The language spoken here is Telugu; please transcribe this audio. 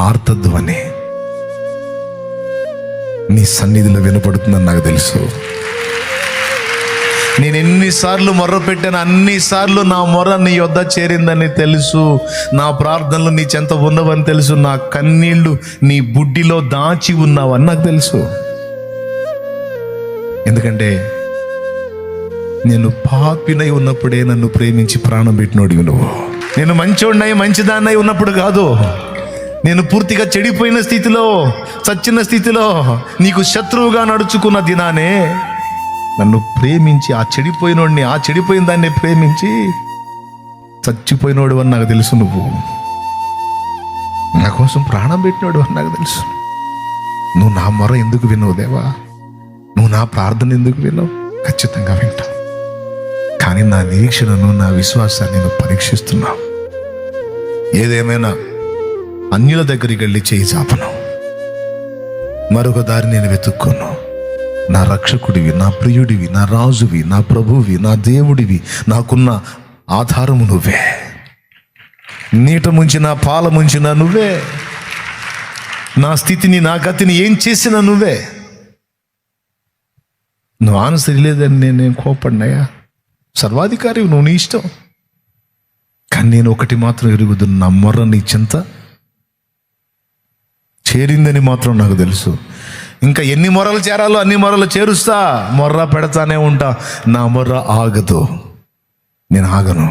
ఆర్తధ్వని నీ సన్నిధిలో వినపడుతుందని నాకు తెలుసు. నేను ఎన్నిసార్లు మొర్ర పెట్టాను, అన్నిసార్లు నా మొర్ర నీ యొద్ద చేరిందని తెలుసు. నా ప్రార్థనలు నీ చెంత ఉన్నవని తెలుసు. నా కన్నీళ్లు నీ బుడ్డిలో దాచి ఉన్నావని నాకు తెలుసు. ఎందుకంటే నేను పాపినై ఉన్నప్పుడే నన్ను ప్రేమించి ప్రాణం పెట్టినోడివి నువ్వు. నేను మంచోడినై మంచిదాన్నై ఉన్నప్పుడు కాదు, నేను పూర్తిగా చెడిపోయిన స్థితిలో, చచ్చిన స్థితిలో, నీకు శత్రువుగా నడుచుకున్న దినానే నన్ను ప్రేమించి ఆ చెడిపోయిన దాన్ని ప్రేమించి చచ్చిపోయినోడు అని నాకు తెలుసు. నువ్వు నా కోసం ప్రాణం పెట్టినోడు అని నాకు తెలుసు. నువ్వు నా మొర ఎందుకు వినవు దేవా? నువ్వు నా ప్రార్థన ఎందుకు వినవు? ఖచ్చితంగా వింటావు. కానీ నా నిరీక్షణను, నా విశ్వాసాన్ని నువ్వు పరీక్షిస్తున్నావు. ఏదేమైనా అన్యుల దగ్గరికి వెళ్ళి చేయి చాపను, మరొక దారి నేను వెతుక్కోను. నా రక్షకుడివి, నా ప్రియుడివి, నా రాజువి, నా ప్రభువి, నా దేవుడివి, నాకున్న ఆధారము నువ్వే. నీట ముంచిన పాల ముంచిన నువ్వే. నా స్థితిని, నా గతిని ఏం చేసినా నువ్వే. నువ్వు ఆన్సర్ లేదని నేనేం కోపడినాయా? సర్వాధికారి నువ్వు, నీ ఇష్టం. కానీ నేను ఒకటి మాత్రం ఎరుగుదును, నా మొర్ర నీ చింత చేరిందని మాత్రం నాకు తెలుసు. ఇంకా ఎన్ని మొర్రలు చేరాలో అన్ని మొర్రలు చేరుస్తా, మొర్ర పెడతానే ఉంటా. నా మొర్ర ఆగదు, నేను ఆగను.